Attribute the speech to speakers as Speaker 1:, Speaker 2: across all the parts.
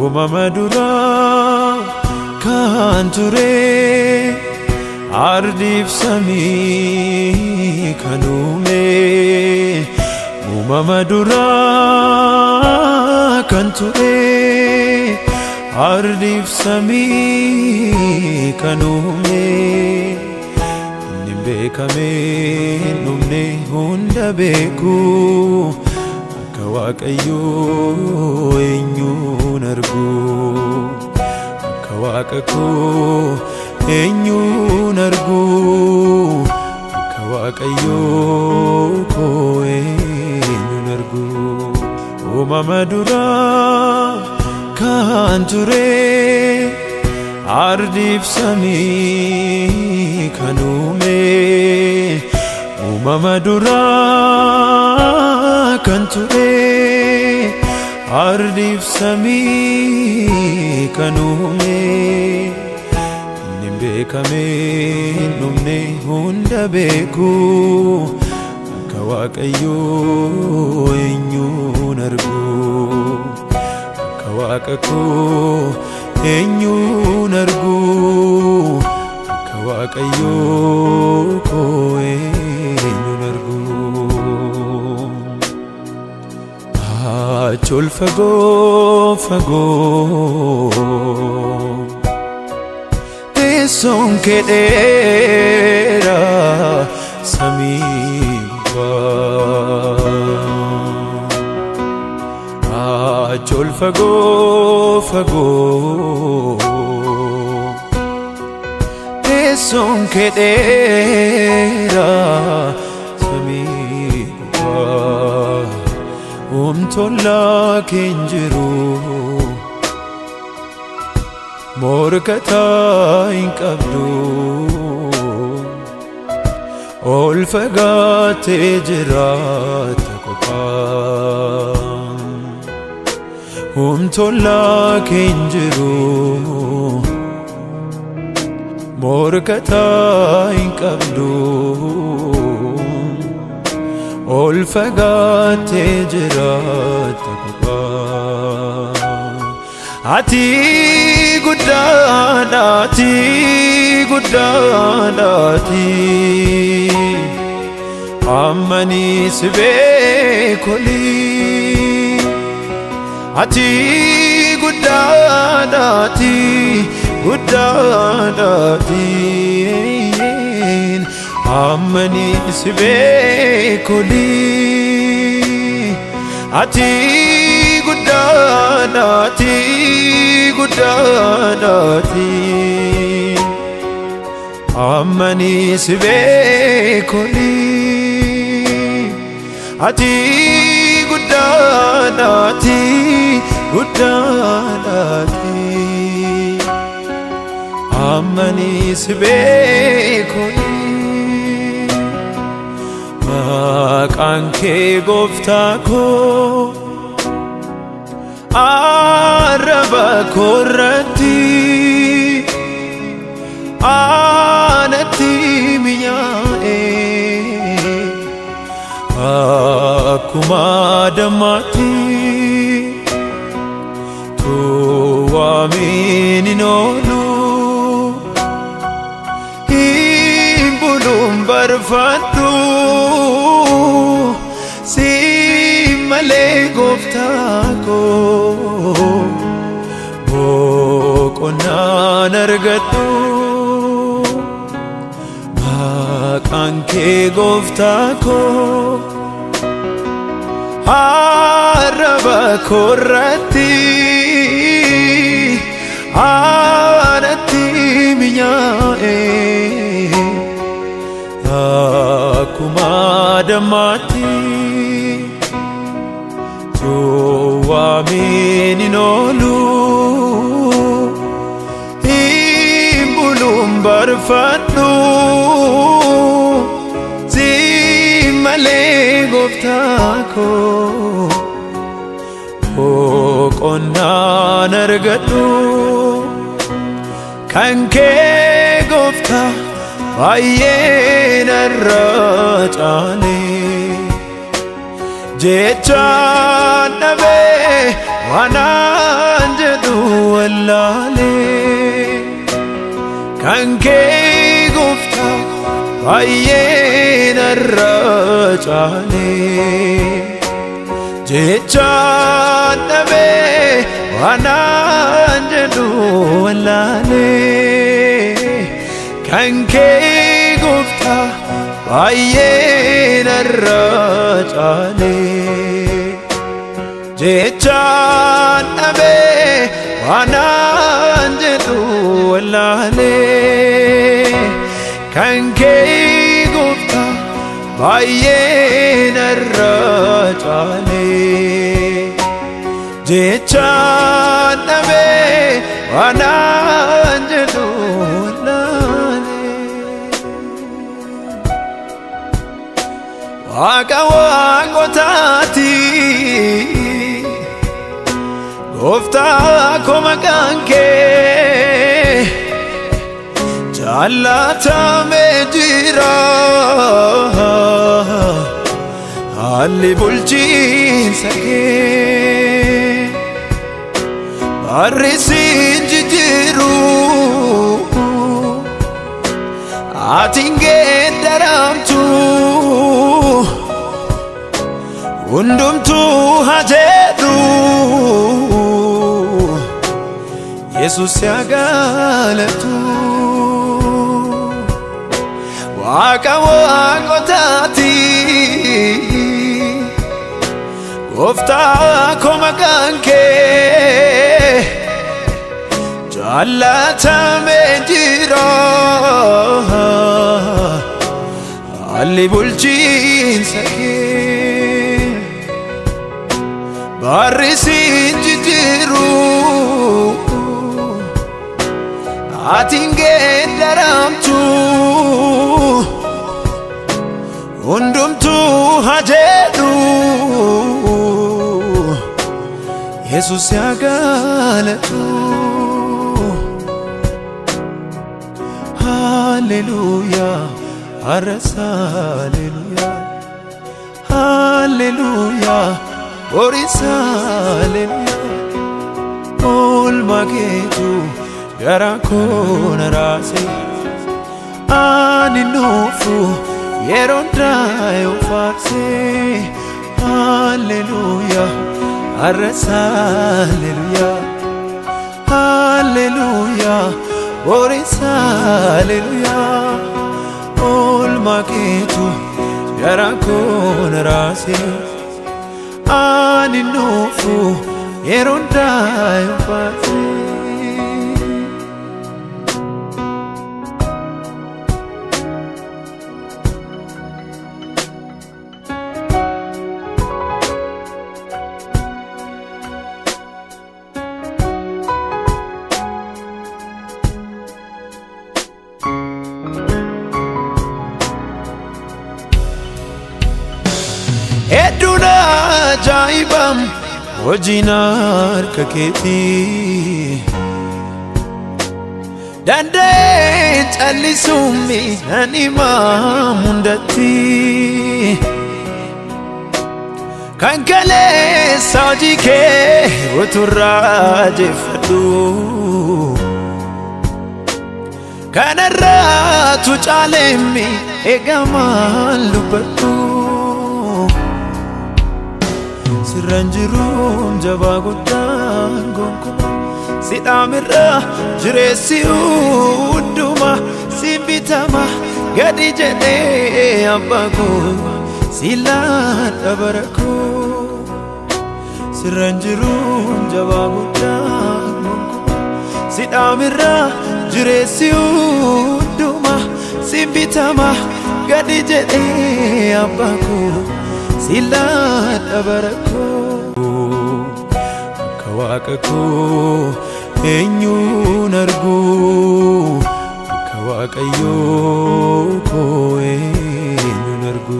Speaker 1: uumama duraa kan ture ardiif samii kan uume uumama duraa kan ture ardiif samii kan uume inni beekamee dhumne hunda beeku akka Waaqayyoo eenyuun argu akka Waaqa koo eenyuun argu akka Waaqayyoo koo eenyuun argu uumama duraa kan ture ardiif samii kan uume uumama duraa kan ture ardiif samii kan uume inni beekamee dhumne hunda beeku akka Waaqayyoo eenyuun argu akka Waaqa koo eenyuun argu akka Waaqayyoo koo eenyuun argu achol fagoo fagoo teessoon kee dheeraa samii gubbaa achol fagoo fagoo teessoon kee dheeraa samii gubbaa tollaa keen jiru morkataa hin qabdu ol fagaatee jiraata kophaa tollaa keen jiru morkataa hin qabdu ol fagaatee jiraata kophaa ati guddaadha ati guddaadha ati ammani si beekoli ati guddaadha ati guddaadha ati ammani si beekoli ati guddaadha ati guddaadha ati ammani si beekoli ati guddaadha ati guddaadha ati ammani si beekoli maqaan kee gooftaa koo arraba koo irratti anatti mi'aaye akkuma dammaatti waamiin hin oolu hin buluun barbaadu si malee gooftaa koo boqonnaan argadhu maqaan kee gooftaa koo arraba koo irratti anatti mi'aaye akkuma dammaatti waamiin hin oolu hin buluun barbaadu si malee gooftaa koo boqonnaan argadhu kan kee gooftaa baay'ee narra caale jechaan dhabe waan jedhu caalee jechaan dhabee waanaan jedhu wallaalee kan kee gooftaa baay'ee narraa caalee jechaan dhabee waanaan jedhu wallaalee kan kee gooftaa baay'ee narraa caalee jechaan dhabee waanaan jedhu wallaalee Waaqa waaqotaati gooftaa koo maqaan kee jaallatamee jira haalli bulchiinsa kee barri siin jijjiiru atiin geeddaramtu hundumtuu haa jedhu Yesuus yaa galatu Waaqa waaqotaati gooftaa koo maqaan kee jaallatamee jira haalli bulchiinsa kee barri siin jijjiiru atiin geeddaramtu hundumtuu haa jedhu Yesuus yaa galatu Hallelujah Arras Hallelujah Hallelujah Boris Hallelujah Olma keetu gara koona raase ani nuufu yeroon daayoo faarse Hallelujah Arras Hallelujah Hallelujah Boris Hallelujah Olma keetu gara koona raase ani nuufu yeroon daayoo faarse Eduna jaibam wajinar kaketi Dandai talisumi anima mundati Kankale sajike uturaje fadu Kanarra tucalemi egaman lubatu Ranjirum jaba guddaan gonkumaa sidhaamirra jireessi hunduma simbitama gadi jedhee abbaa koo silaadha bara koo ranjirum jaba guddaan gonkumaa sidhaamirra jireessi hunduma simbitama gadi jedhee abbaa koo silaadha bara koo Waaqa koo eenyuun argu akka Waaqayyoo koo eenyuun argu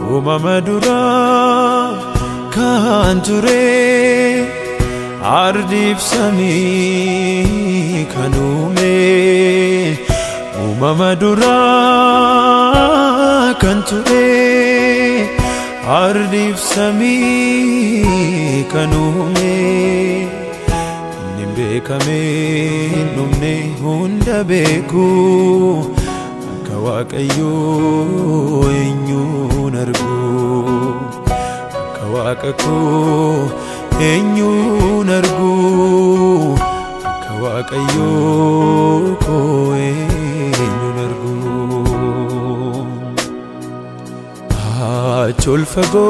Speaker 1: uumama duraa kan ture ardiif samii kan uume uumama duraa kan ture ardiif samii kan uume beekame numne hunda beeku akka Waaqayyoo eenyuun argu kawaqako enyun argu kawaqayo ko enyun argu achol fago